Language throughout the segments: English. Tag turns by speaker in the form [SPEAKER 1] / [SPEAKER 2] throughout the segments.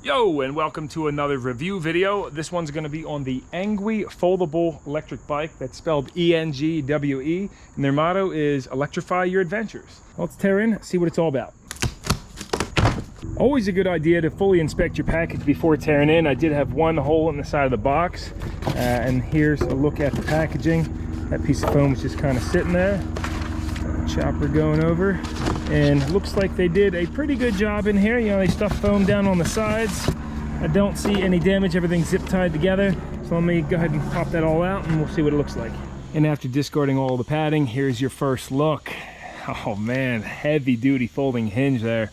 [SPEAKER 1] Yo, and welcome to another review video. This one's going to be on the ENGWE foldable electric bike. That's spelled ENGWE, and their motto is electrify your adventures. Let's tear in, see what it's all about. Always a good idea to fully inspect your package before tearing in. I did have one hole in the side of the box, and here's a look at the packaging. That piece of foam was just kind of sitting there. Chopper going over, and it looks like they did a pretty good job in here. You know, they stuffed foam down on the sides. I don't see any damage. Everything's zip tied together. So let me go ahead and pop that all out and we'll see what it looks like. And after discarding all the padding, here's your first look. Oh man, heavy duty folding hinge there.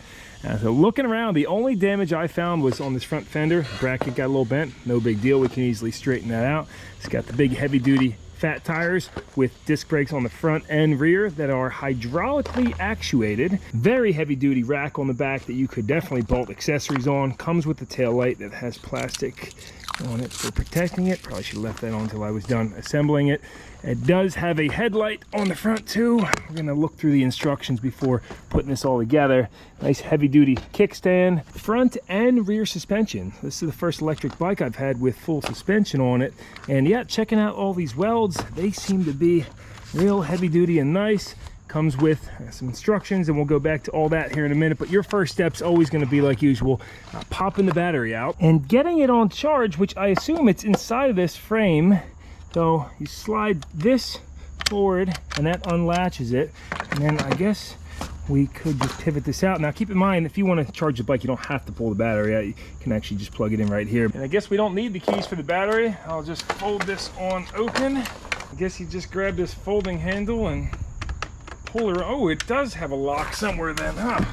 [SPEAKER 1] So looking around, the only damage I found was on this front fender. The bracket got a little bent. No big deal, we can easily straighten that out. It's got the big heavy duty fat tires with disc brakes on the front and rear that are hydraulically actuated. Very heavy duty rack on the back that you could definitely bolt accessories on. Comes with the tail light that has plastic on it for protecting it. Probably should have left that on until I was done assembling it. It does have a headlight on the front too. We're going to look through the instructions before putting this all together. Nice heavy duty kickstand, front and rear suspension. This is the first electric bike I've had with full suspension on it. And yeah, checking out all these welds, they seem to be real heavy duty and nice. Comes with some instructions, and we'll go back to all that here in a minute. But your first step's always going to be like usual, popping the battery out and getting it on charge, which I assume it's inside of this frame. So you slide this forward and that unlatches it, and then I guess we could just pivot this out. Now keep in mind, if you want to charge the bike, you don't have to pull the battery out. You can actually just plug it in right here. And I guess we don't need the keys for the battery. I'll just fold this on open. I guess you just grab this folding handle and pull her. Oh, it does have a lock somewhere then, huh?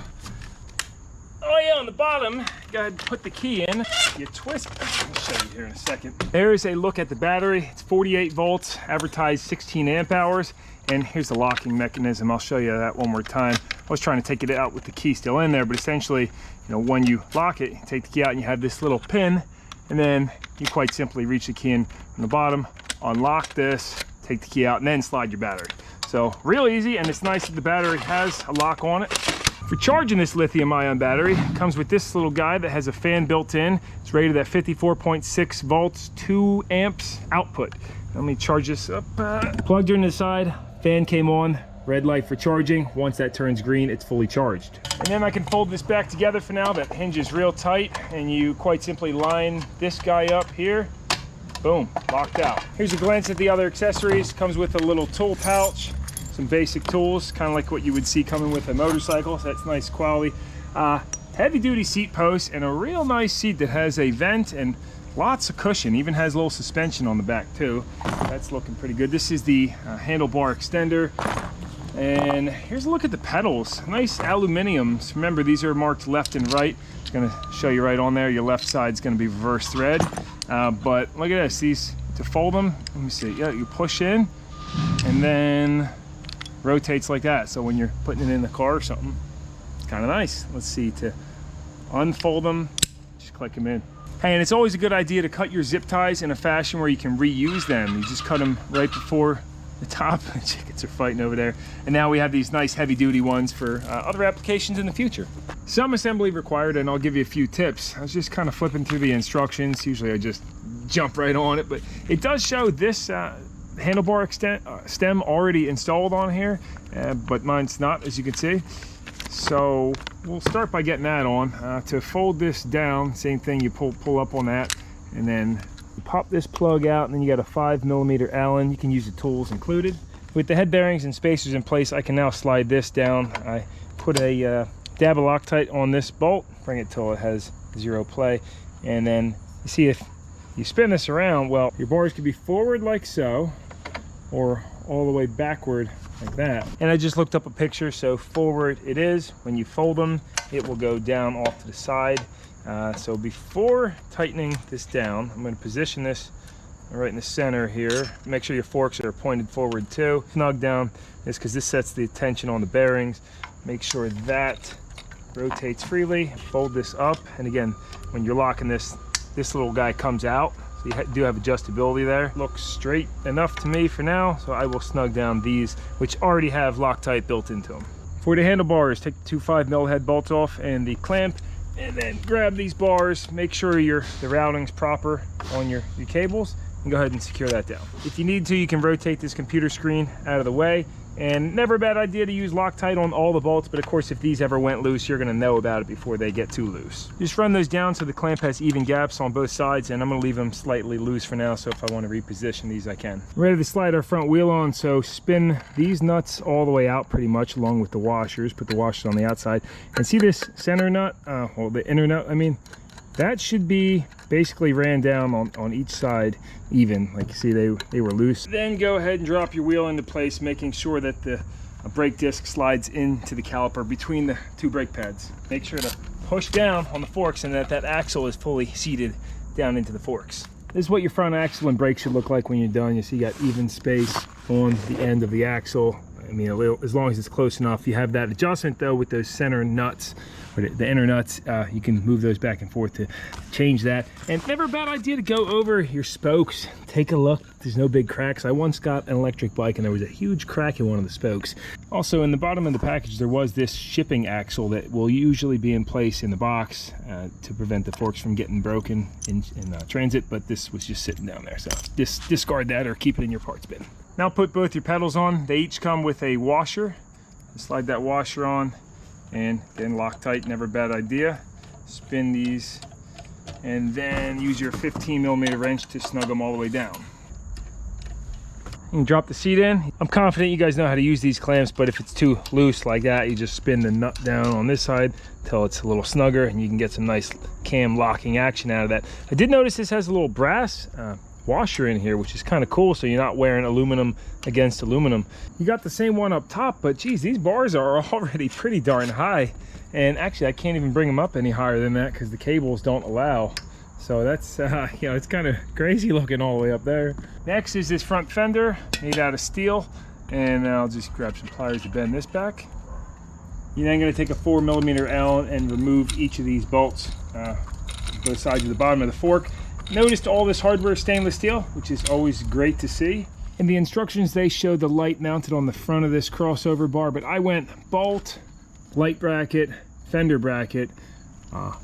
[SPEAKER 1] Oh yeah, on the bottom, go ahead and put the key in. You twist, I'll show you here in a second. There's a look at the battery. It's 48 volts, advertised 16 amp hours. And here's the locking mechanism. I'll show you that one more time. I was trying to take it out with the key still in there, but essentially, you know, when you lock it, you take the key out and you have this little pin, and then you quite simply reach the key in from the bottom, unlock this, take the key out, and then slide your battery. So real easy, and it's nice that the battery has a lock on it. For charging this lithium-ion battery, it comes with this little guy that has a fan built in. It's rated at 54.6 volts, 2 amps output. Let me charge this up. Plugged her in the side, fan came on, red light for charging. Once that turns green, it's fully charged. And then I can fold this back together for now. That hinge is real tight, and you quite simply line this guy up here. Boom, locked out. Here's a glance at the other accessories. Comes with a little tool pouch, some basic tools, kind of like what you would see coming with a motorcycle. So that's nice quality. Heavy duty seat post, and a real nice seat that has a vent and lots of cushion. Even has a little suspension on the back too. That's looking pretty good. This is the handlebar extender. And here's a look at the pedals. Nice aluminums. Remember, these are marked left and right. It's going to show you right on there. Your left side is going to be reverse thread. But look at this. These, to fold them, let me see. Yeah, you push in and then rotates like that. So when you're putting it in the car or something, it's kind of nice. Let's see, to unfold them, just click them in. Hey, and it's always a good idea to cut your zip ties in a fashion where you can reuse them. You just cut them right before the top. The chickens are fighting over there. And now we have these nice heavy duty ones for other applications in the future. Some assembly required, and I'll give you a few tips. I was just kind of flipping through the instructions. Usually I just jump right on it, but it does show this handlebar stem already installed on here, but mine's not, as you can see. So we'll start by getting that on. To fold this down, same thing, you pull up on that, and then you pop this plug out, and then you got a 5mm Allen. You can use the tools included. With the head bearings and spacers in place, I can now slide this down. I put a dab of Loctite on this bolt, bring it till it has 0 play, and then you see if you spin this around, well, your bars could be forward like so, or all the way backward like that. And I just looked up a picture, so forward it is. When you fold them, it will go down off to the side. So before tightening this down, I'm going to position this right in the center here. Make sure your forks are pointed forward too. Snug down this, because this sets the tension on the bearings. Make sure that rotates freely. Fold this up, and again, when you're locking this little guy comes out. So you do have adjustability there. Looks straight enough to me for now, so I will snug down these, which already have Loctite built into them. For the handlebars, take the two 5mm head bolts off and the clamp. And then grab these bars, make sure the routing's proper on your cables, and go ahead and secure that down. If you need to, you can rotate this computer screen out of the way. And never a bad idea to use Loctite on all the bolts, but of course if these ever went loose, you're gonna know about it before they get too loose. Just run those down so the clamp has even gaps on both sides, and I'm gonna leave them slightly loose for now, so if I wanna reposition these, I can. Ready to slide our front wheel on, so spin these nuts all the way out pretty much, along with the washers. Put the washers on the outside. And see this center nut, well, the inner nut, I mean, that should be basically ran down on each side even. Like you see, they were loose. Then go ahead and drop your wheel into place, making sure that the brake disc slides into the caliper between the two brake pads. Make sure to push down on the forks and that axle is fully seated down into the forks. This is what your front axle and brake should look like when you're done. You see you got even space on the end of the axle. I mean, as long as it's close enough. You have that adjustment though with those center nuts, or the inner nuts. You can move those back and forth to change that. And never a bad idea to go over your spokes. Take a look. There's no big cracks. I once got an electric bike and there was a huge crack in one of the spokes. Also, in the bottom of the package, there was this shipping axle that will usually be in place in the box to prevent the forks from getting broken in transit, but this was just sitting down there. So discard that or keep it in your parts bin. Now put both your pedals on. They each come with a washer. Slide that washer on, and again, Loctite, never a bad idea. Spin these, and then use your 15mm wrench to snug them all the way down. You can drop the seat in. I'm confident you guys know how to use these clamps, but if it's too loose like that, you just spin the nut down on this side until it's a little snugger, and you can get some nice cam locking action out of that. I did notice this has a little brass washer in here, which is kind of cool, so you're not wearing aluminum against aluminum. You got the same one up top, but geez, these bars are already pretty darn high, and actually I can't even bring them up any higher than that because the cables don't allow. So that's you know, it's kind of crazy looking all the way up there. Next is this front fender made out of steel, and I'll just grab some pliers to bend this back. You're then going to take a 4mm Allen and remove each of these bolts, both sides of the bottom of the fork. Noticed all this hardware is stainless steel, which is always great to see. In the instructions, they showed the light mounted on the front of this crossover bar, but I went bolt, light bracket, fender bracket,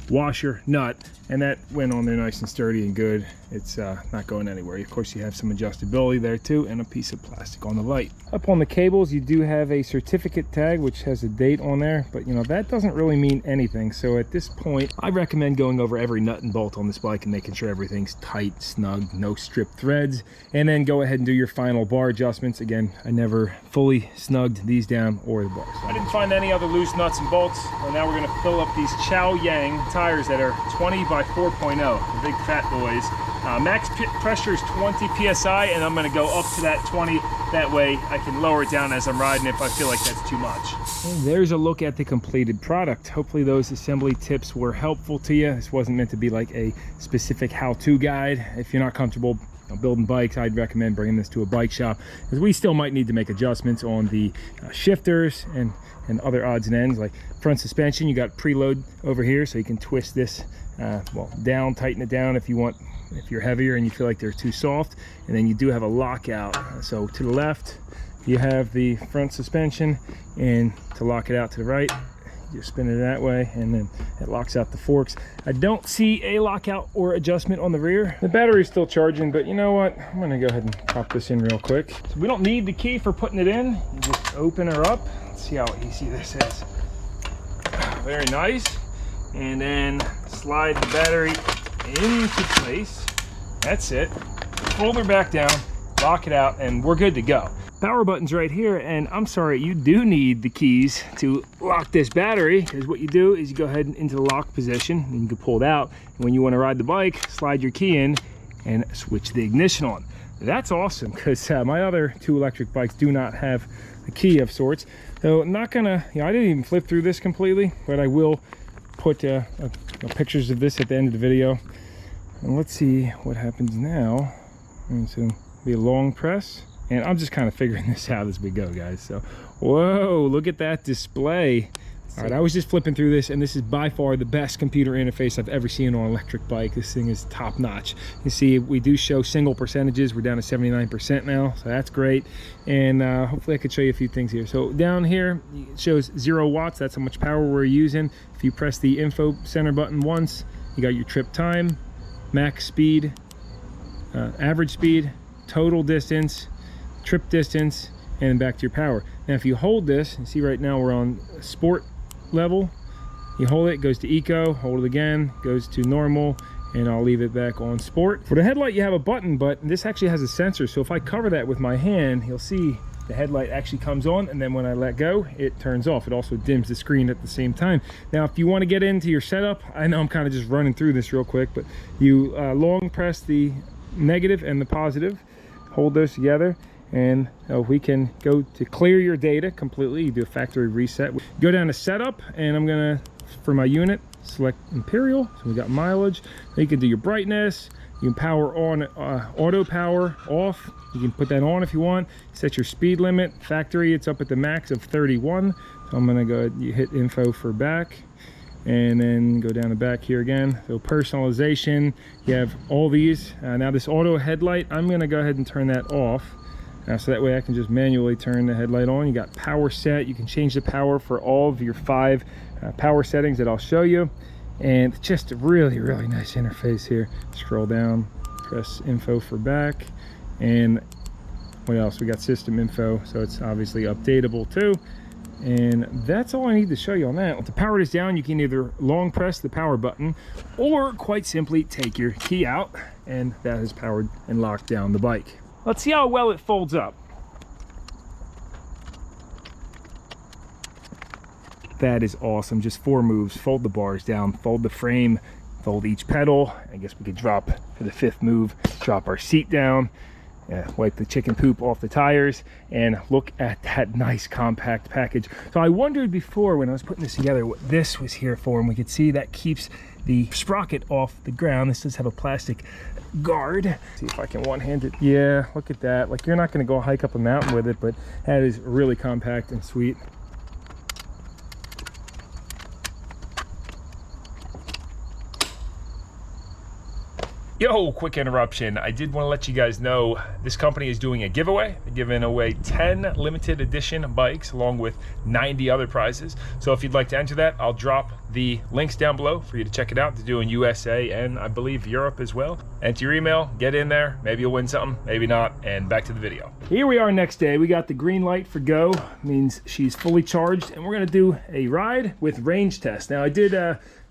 [SPEAKER 1] washer, nut, and that went on there nice and sturdy and good. It's not going anywhere. Of course, you have some adjustability there too, and a piece of plastic on the light. Up on the cables, you do have a certificate tag which has a date on there, but you know, that doesn't really mean anything. So at this point, I recommend going over every nut and bolt on this bike and making sure everything's tight, snug, no stripped threads, and then go ahead and do your final bar adjustments. Again, I never fully snugged these down or the bars. I didn't find any other loose nuts and bolts, so now we're going to fill up these Chow Yang tires that are 20 by 4.0, the big fat boys. Max pressure is 20 psi, and I'm going to go up to that 20. That way I can lower it down as I'm riding if I feel like that's too much. And there's a look at the completed product. Hopefully those assembly tips were helpful to you. This wasn't meant to be like a specific how-to guide. If you're not comfortable building bikes, I'd recommend bringing this to a bike shop, because we still might need to make adjustments on the shifters and other odds and ends. Like front suspension, you got preload over here, so you can twist this well down, tighten it down if you want, if you're heavier and you feel like they're too soft. And then you do have a lockout, so to the left you have the front suspension, and to lock it out to the right, you spin it that way, and then it locks out the forks. I don't see a lockout or adjustment on the rear. The battery's still charging, but you know what? I'm gonna go ahead and pop this in real quick. So we don't need the key for putting it in. You just open her up. Let's see how easy this is. Very nice. And then slide the battery into place. That's it. Fold her back down, lock it out, and we're good to go. Power button's right here, and I'm sorry, you do need the keys to lock this battery, because what you do is you go ahead into the lock position, and you can pull it out, and when you want to ride the bike, slide your key in and switch the ignition on. That's awesome, because my other two electric bikes do not have a key of sorts. So I'm not gonna, you know, I didn't even flip through this completely, but I will put pictures of this at the end of the video. And let's see what happens now. And so be a long press. And I'm just kind of figuring this out as we go, guys. So, whoa, look at that display. All right, I was just flipping through this, and this is by far the best computer interface I've ever seen on an electric bike. This thing is top notch. You see, we do show single percentages. We're down to 79% now, so that's great. And hopefully I could show you a few things here. So down here, it shows 0 watts. That's how much power we're using. If you press the info center button once, you got your trip time, max speed, average speed, total distance, trip distance, and back to your power. Now if you hold this, you see right now we're on sport level. You hold it, goes to eco, hold it again, goes to normal, and I'll leave it back on sport. For the headlight you have a button, but this actually has a sensor, so if I cover that with my hand, you'll see the headlight actually comes on, and then when I let go, it turns off. It also dims the screen at the same time. Now if you want to get into your setup, I know I'm kind of just running through this real quick, but you long press the negative and the positive, hold those together, and we can go to clear your data completely. You do a factory reset, go down to setup, and I'm gonna, for my unit, select Imperial. So we got mileage. Then you can do your brightness, you can power on, auto power off, you can put that on if you want. Set your speed limit, factory, it's up at the max of 31. So I'm gonna go, you hit info for back, and then go down the back here again. So personalization, you have all these. Now this auto headlight, I'm gonna go ahead and turn that off. So that way I can just manually turn the headlight on. You got power set. You can change the power for all of your 5 power settings that I'll show you. And just a really, really nice interface here. Scroll down, press info for back. And what else? We got system info, so it's obviously updatable too. And that's all I need to show you on that. To power this down, you can either long press the power button, or quite simply take your key out, and that has powered and locked down the bike. Let's see how well it folds up. That is awesome. Just 4 moves. Fold the bars down, fold the frame, fold each pedal. I guess we could drop for the 5th move, drop our seat down, wipe the chicken poop off the tires, and look at that nice compact package. So I wondered before when I was putting this together what this was here for, and we could see that keeps the sprocket off the ground. This does have a plastic guard. See if I can one-hand it. Yeah, look at that. Like, you're not going to go hike up a mountain with it, but that is really compact and sweet. Yo, quick interruption. I did want to let you guys know this company is doing a giveaway. They're giving away 10 limited edition bikes along with 90 other prizes. So if you'd like to enter that, I'll drop the links down below for you to check it out. They're doing USA and I believe Europe as well. Enter your email, get in there. Maybe you'll win something, maybe not. And back to the video. Here we are next day. We got the green light for go. Means she's fully charged, and we're gonna do a ride with range test. Now I did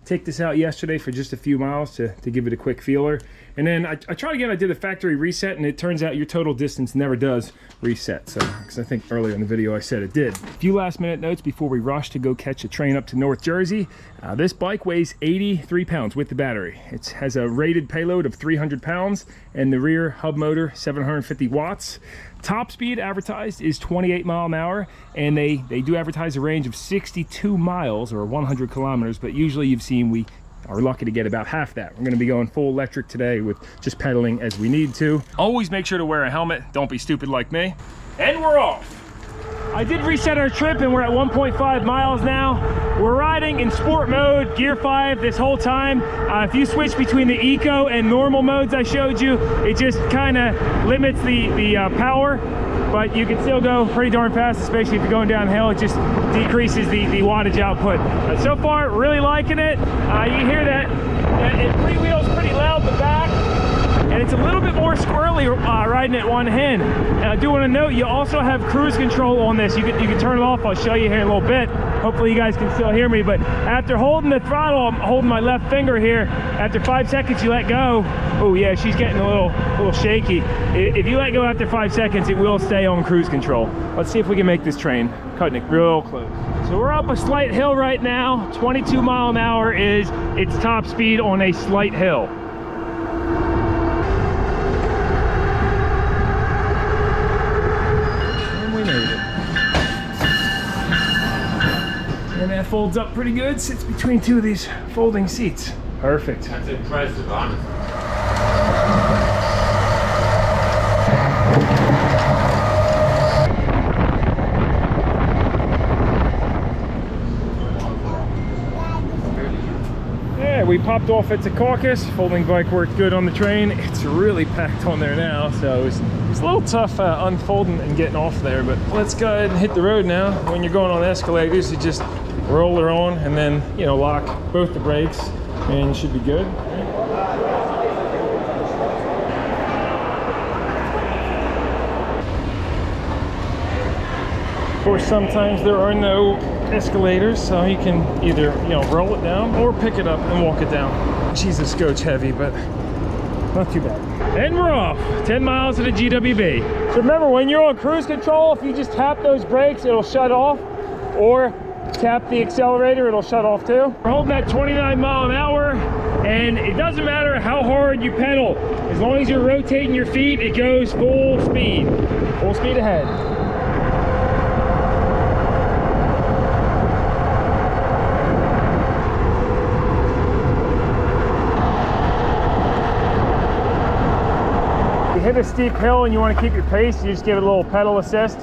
[SPEAKER 1] take this out yesterday for just a few miles to give it a quick feeler, and then I tried again. I did a factory reset, and it turns out your total distance never does reset. So, because I think earlier in the video I said it did. A few last minute notes before we rush to go catch a train up to North Jersey. This bike weighs 83 pounds with the battery. It has a rated payload of 300 pounds and the rear hub motor 750 watts. Top speed advertised is 28 mile an hour, and they do advertise a range of 62 miles or 100 kilometers, but usually you've seen we are lucky to get about half that. We're going to be going full electric today with just pedaling as we need to. Always make sure to wear a helmet. Don't be stupid like me. And we're off. I did reset our trip, and we're at 1.5 miles now. We're riding in sport mode, gear 5 this whole time. If you switch between the eco and normal modes I showed you, it just kind of limits the power, but you can still go pretty darn fast, especially if you're going downhill. It just decreases the wattage output. So far, really liking it. You hear that it freewheels pretty loud in the back, and it's a little bit more squirrely riding it one hand. And I do want to note, you also have cruise control on this. You can turn it off. I'll show you here in a little bit. Hopefully you guys can still hear me, but after holding the throttle, I'm holding my left finger here. After 5 seconds, you let go. Oh yeah, she's getting a little shaky. If you let go after 5 seconds, it will stay on cruise control. Let's see if we can make this train. Cutting it real close. So we're up a slight hill right now. 22 mile an hour is its top speed on a slight hill. And that folds up pretty good, sits between 2 of these folding seats. Perfect.
[SPEAKER 2] That's impressive, honestly.
[SPEAKER 1] we popped off at Secaucus. Folding bike worked good on the train. It's really packed on there now, so it's a little tough unfolding and getting off there, but let's go ahead and hit the road now. When you're going on escalators, you just roll her on and then, you know, lock both the brakes and you should be good. Of course, sometimes there are no escalators, so you can either, you know, roll it down or pick it up and walk it down. Jesus, coach heavy, but not too bad. And we're off 10 miles to the GWB. So remember, when you're on cruise control, if you just tap those brakes, it'll shut off, or tap the accelerator, it'll shut off too. We're holding at 29 miles an hour, and it doesn't matter how hard you pedal. As long as you're rotating your feet, it goes full speed ahead. Hit a steep hill and you want to keep your pace, you just give it a little pedal assist.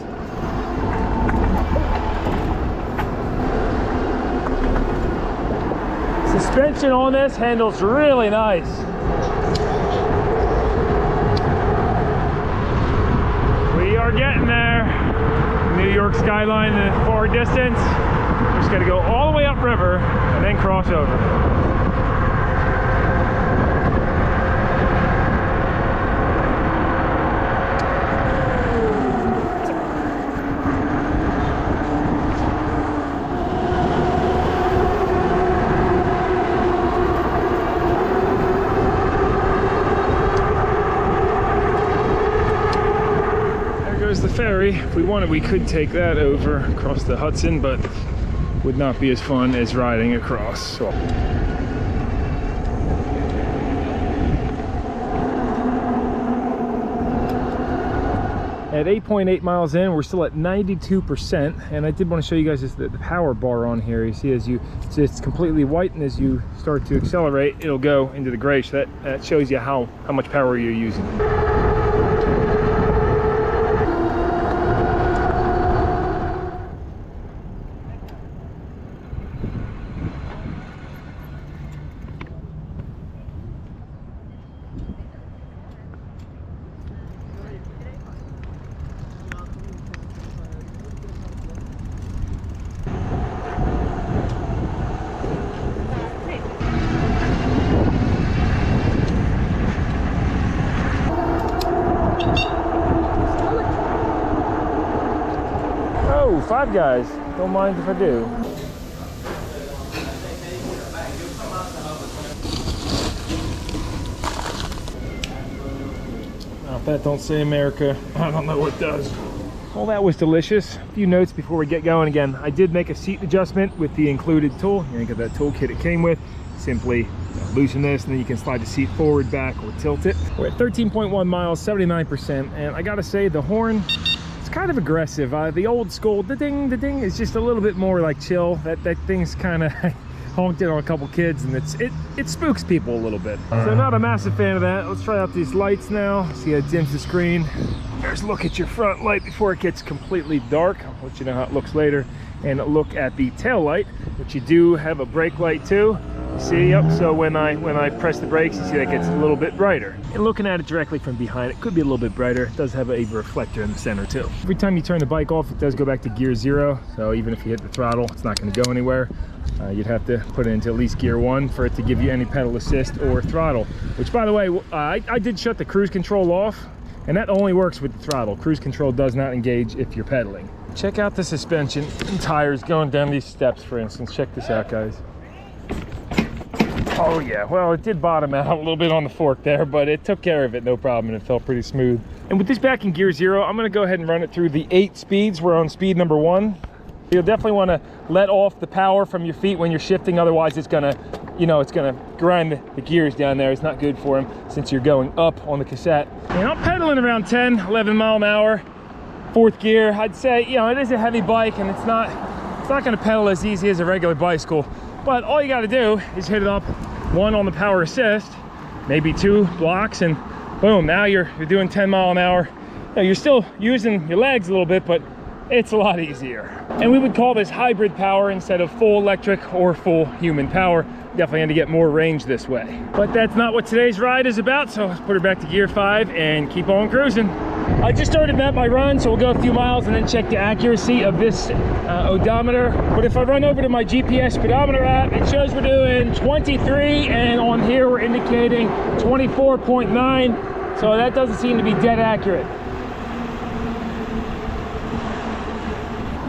[SPEAKER 1] Suspension on this handles really nice. We are getting there. New York skyline in the far distance. Just got to go all the way upriver and then cross over. The ferry. If we wanted, we could take that over across the Hudson, but would not be as fun as riding across. So. At 8.8 miles in, we're still at 92%, and I did want to show you guys the power bar on here. You see, it's completely white, and as you start to accelerate, it'll go into the gray. So that shows you how much power you're using. Five Guys, don't mind if I do. Now, if that don't say America, I don't know what does. Well, that was delicious. A few notes before we get going. Again, I did make a seat adjustment with the included tool. You got that toolkit it came with. Simply loosen this, and then you can slide the seat forward, back, or tilt it. We're at 13.1 miles, 79%, and I gotta say, the horn, it's kind of aggressive. The old school, the ding is just a little bit more like chill. That thing's kind of honked it on a couple kids, and it spooks people a little bit. So not a massive fan of that. Let's try out these lights now. See how it dims the screen. There's a look at your front light before it gets completely dark. I'll let you know how it looks later. And a look at the tail light, which you do have a brake light too. See, yep, so when I press the brakes, you see that gets a little bit brighter. And looking at it directly from behind, it could be a little bit brighter. It does have a reflector in the center too. Every time you turn the bike off, it does go back to gear 0. So even if you hit the throttle, it's not going to go anywhere. You'd have to put it into at least gear 1 for it to give you any pedal assist or throttle. Which, by the way, I did shut the cruise control off, and that only works with the throttle. Cruise control does not engage if you're pedaling. Check out the suspension and tires going down these steps, for instance. Check this out, guys. Oh yeah, well, it did bottom out a little bit on the fork there, but it took care of it, no problem, and it felt pretty smooth. And with this back in gear 0, I'm gonna go ahead and run it through the 8 speeds. We're on speed number 1. You'll definitely wanna let off the power from your feet when you're shifting, otherwise it's gonna, you know, it's gonna grind the gears down there. It's not good for them since you're going up on the cassette. And I'm pedaling around 10, 11 mile an hour, 4th gear. I'd say, you know, it is a heavy bike, and it's not gonna pedal as easy as a regular bicycle. But all you got to do is hit it up 1 on the power assist, maybe 2 blocks, and boom, now you're doing 10 mile an hour. Now, you're still using your legs a little bit, but it's a lot easier. And we would call this hybrid power instead of full electric or full human power. definitely going to get more range this way. But that's not what today's ride is about, so let's put her back to gear 5 and keep on cruising. I just started my run, so we'll go a few miles and then check the accuracy of this odometer. But if I run over to my GPS speedometer app, it shows we're doing 23, and on here we're indicating 24.9, so that doesn't seem to be dead accurate.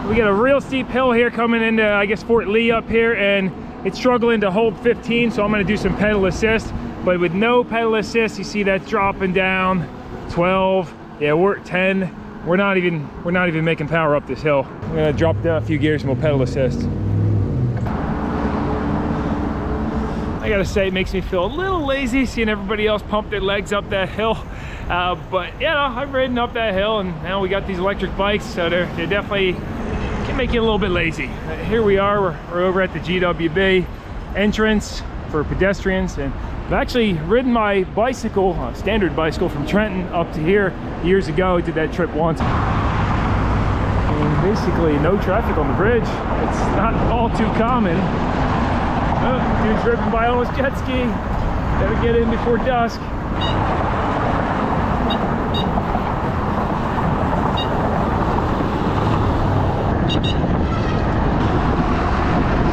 [SPEAKER 1] We got a real steep hill here coming into, I guess, Fort Lee up here, and it's struggling to hold 15, so I'm going to do some pedal assist. But with no pedal assist, you see that's dropping down 12. Yeah, we're at 10. We're not even making power up this hill. I'm going to drop down a few gears and we'll pedal assist. I gotta say, it makes me feel a little lazy seeing everybody else pump their legs up that hill. But you know, I've ridden up that hill, and now we got these electric bikes, so they're definitely can make you a little bit lazy. Here we are, we're over at the GWB entrance for pedestrians, and I've actually ridden my bicycle, standard bicycle, from Trenton up to here years ago. I did that trip once. And basically no traffic on the bridge. It's not all too common. Oh, dude's driven by on his jet ski. Better get in before dusk.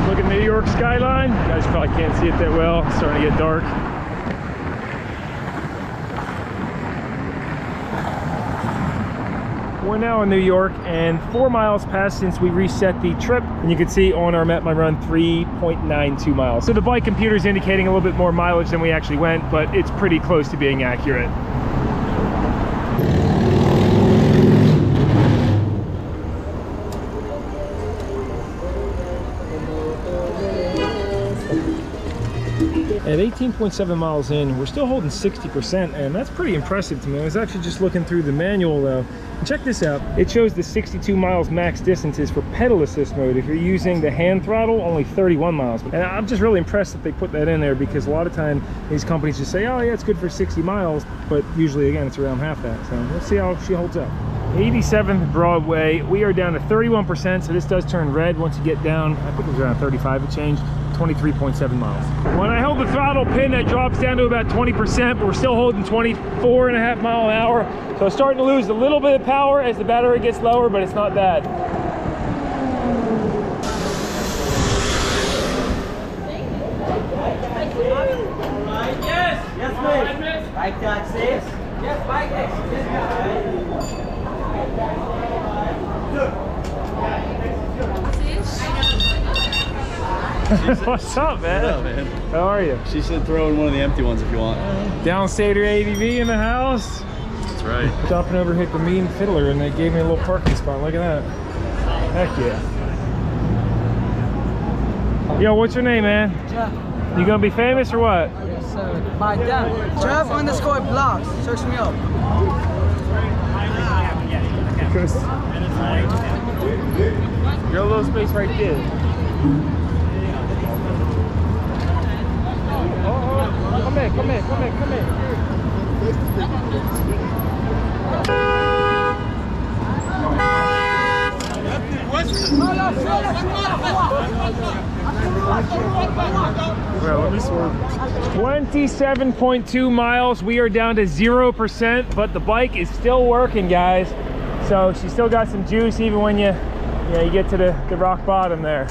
[SPEAKER 1] Look at New York skyline. You guys probably can't see it that well. It's starting to get dark. We're now in New York, and 4 miles passed since we reset the trip, and you can see on our map my run 3.92 miles. So the bike computer is indicating a little bit more mileage than we actually went, but it's pretty close to being accurate. At 18.7 miles in, we're still holding 60%, and that's pretty impressive to me. I was actually just looking through the manual though. And check this out. It shows the 62 miles max distances for pedal assist mode. If you're using the hand throttle, only 31 miles. And I'm just really impressed that they put that in there, because a lot of time these companies just say, oh yeah, it's good for 60 miles, but usually again it's around half that. So let's see how she holds up. 87th Broadway, we are down to 31%, so this does turn red once you get down. I think it was around 35 it changed. 23.7 miles. When I hold the throttle pin, that drops down to about 20%, but we're still holding 24.5 miles an hour. So it's starting to lose a little bit of power as the battery gets lower, but it's not bad.
[SPEAKER 2] Yes, mate. Bike taxi. Yes, bike
[SPEAKER 1] What's up, man?
[SPEAKER 3] Yeah, man.
[SPEAKER 1] How are you?
[SPEAKER 3] She said throw in one of the empty ones if you want.
[SPEAKER 1] Downstater ADV in the house.
[SPEAKER 3] That's right.
[SPEAKER 1] Stopping over hit the Mean Fiddler, and they gave me a little parking spot. Look at that. Heck yeah. Yo, what's your name, man?
[SPEAKER 2] Jeff.
[SPEAKER 1] You gonna be famous or what?
[SPEAKER 2] Yes, sir. My dad. Jeff_blogs. Search me up.
[SPEAKER 1] You're a little space right there. Come here. 27.2 miles. We are down to 0%, but the bike is still working, guys. So she still got some juice even when you get to the rock bottom there.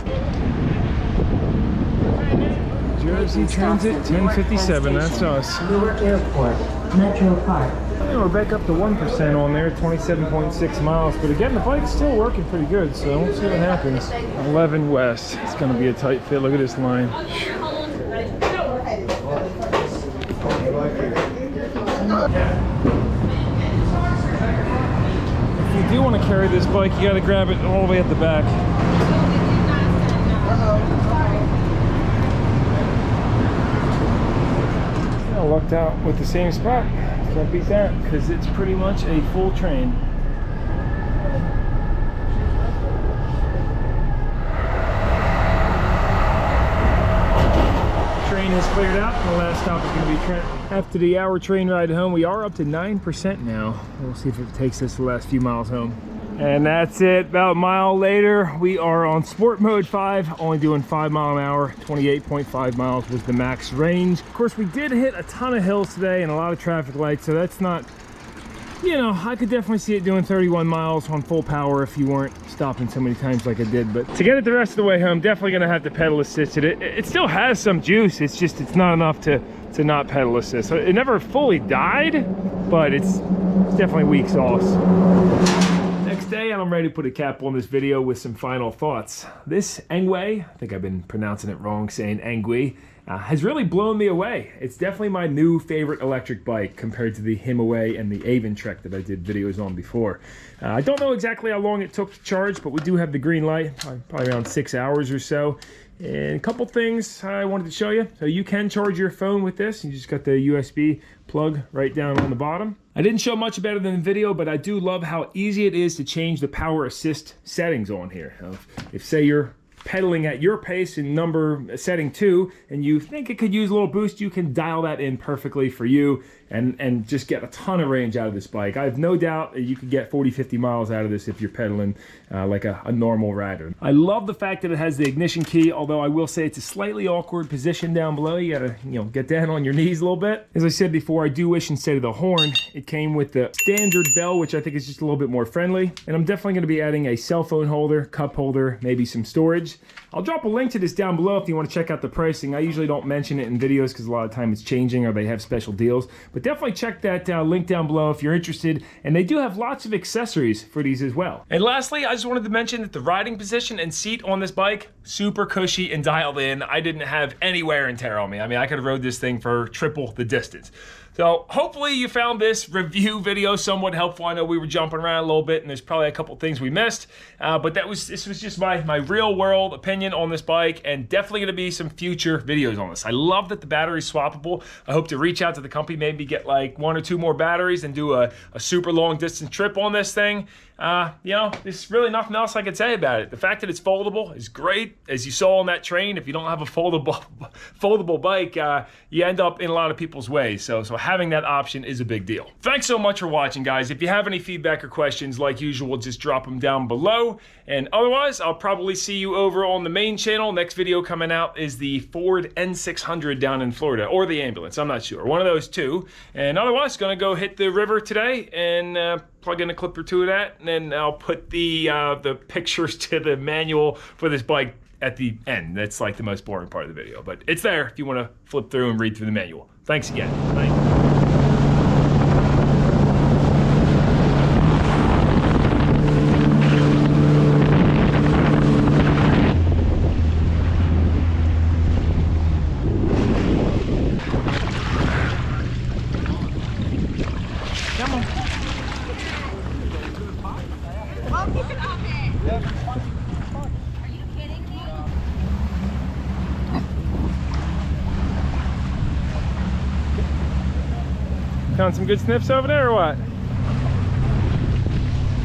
[SPEAKER 1] Jersey Transit 1057, that's us.
[SPEAKER 4] Newark Airport, Metro Park.
[SPEAKER 1] We're back up to 1% on there, 27.6 miles. But again, the bike's still working pretty good, so we'll see what happens. 11 West. It's going to be a tight fit. Look at this line. If you do want to carry this bike, you got to grab it all the way at the back. I lucked out with the same spot. Can't beat that, because it's pretty much a full train. Train has cleared out, and the last stop is going to be Trent. After the hour train ride home, we are up to 9% now. We'll see if it takes us the last few miles home. And that's it. About a mile later, we are on sport mode 5, only doing 5 mile an hour. 28.5 miles was the max range. Of course, we did hit a ton of hills today and a lot of traffic lights, so that's not, you know, I could definitely see it doing 31 miles on full power if you weren't stopping so many times like I did. But to get it the rest of the way home, definitely gonna have to pedal assist it. It still has some juice, it's just it's not enough to not pedal assist. So it never fully died, but it's definitely weak sauce. Next day, and I'm ready to put a cap on this video with some final thoughts. This ENGWE, I think I've been pronouncing it wrong, saying ENGWE, has really blown me away. It's definitely my new favorite electric bike compared to the Himaway and the Aventrek that I did videos on before. I don't know exactly how long it took to charge, but we do have the green light, probably around 6 hours or so. And a couple things I wanted to show you. So you can charge your phone with this. You just got the USB plug right down on the bottom. I didn't show much better than the video, but I do love how easy it is to change the power assist settings on here. If say you're pedaling at your pace in setting 2 and you think it could use a little boost, you can dial that in perfectly for you and just get a ton of range out of this bike. I have no doubt you could get 40-50 miles out of this if you're pedaling like a normal rider. I love the fact that it has the ignition key, although I will say it's a slightly awkward position down below. You gotta, get down on your knees a little bit. As I said before, I do wish instead of the horn, it came with the standard bell, which I think is just a little bit more friendly. And I'm definitely gonna be adding a cell phone holder, cup holder, maybe some storage. I'll drop a link to this down below if you want to check out the pricing. I usually don't mention it in videos because a lot of time it's changing or they have special deals. But definitely check that link down below if you're interested. And they do have lots of accessories for these as well. And lastly, I just wanted to mention that the riding position and seat on this bike, super cushy and dialed in. I didn't have any wear and tear on me. I mean, I could have rode this thing for triple the distance. So hopefully you found this review video somewhat helpful. I know we were jumping around a little bit and there's probably a couple things we missed, but this was just my real world opinion on this bike, and definitely gonna be some future videos on this. I love that the battery's swappable. I hope to reach out to the company, maybe get like 1 or 2 more batteries and do a super long distance trip on this thing. There's really nothing else I could say about it. The fact that it's foldable is great. As you saw on that train, if you don't have a foldable bike, you end up in a lot of people's ways. So having that option is a big deal. Thanks so much for watching, guys. If you have any feedback or questions, like usual, just drop them down below. And otherwise, I'll probably see you over on the main channel. Next video coming out is the Ford N600 down in Florida, or the ambulance, I'm not sure. One of those two. And otherwise, gonna go hit the river today and plug in a clip or 2 of that, and then I'll put the pictures to the manual for this bike at the end. That's like the most boring part of the video, but it's there if you want to flip through and read through the manual. Thanks again. Bye. Found some good sniffs over there or what?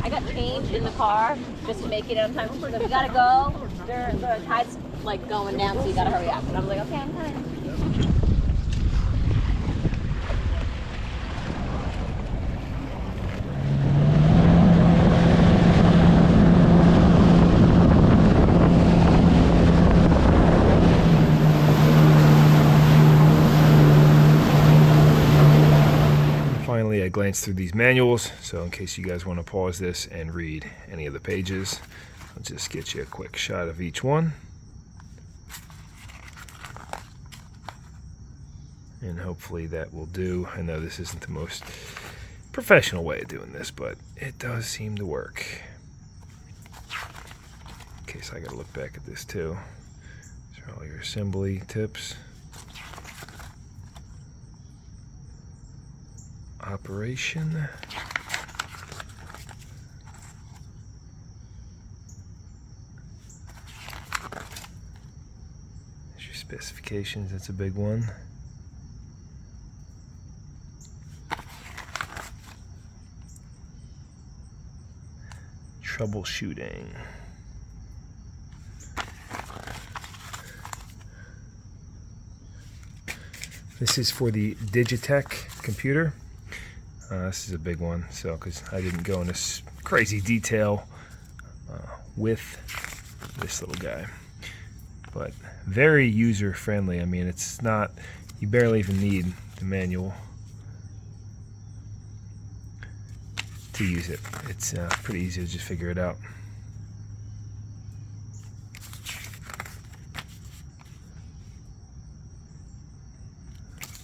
[SPEAKER 5] I got changed in the car just to make it on time. So we gotta go. The tide's like going down, so you gotta hurry up. And I'm like, okay, I'm coming.
[SPEAKER 1] Finally, I glanced through these manuals, so in case you guys want to pause this and read any of the pages, I'll just get you a quick shot of each one. And hopefully that will do. I know this isn't the most professional way of doing this, but it does seem to work. In case I gotta look back at this too. These are all your assembly tips. Operation. There's your specifications, that's a big one. Troubleshooting. This is for the Digitech computer. This is a big one, so because I didn't go into crazy detail with this little guy, but very user friendly. I mean, it's not, you barely even need the manual to use it. It's pretty easy to just figure it out.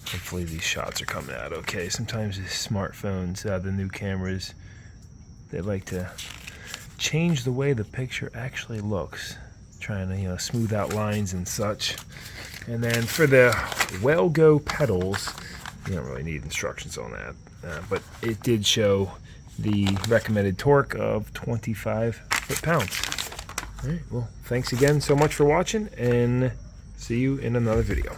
[SPEAKER 1] Hopefully these shots are coming out okay. Sometimes the smartphones, the new cameras, they like to change the way the picture actually looks, trying to, you know, smooth out lines and such. And then for the WellGo pedals, you don't really need instructions on that, but it did show the recommended torque of 25 foot-pounds. All right, well, thanks again so much for watching, and see you in another video.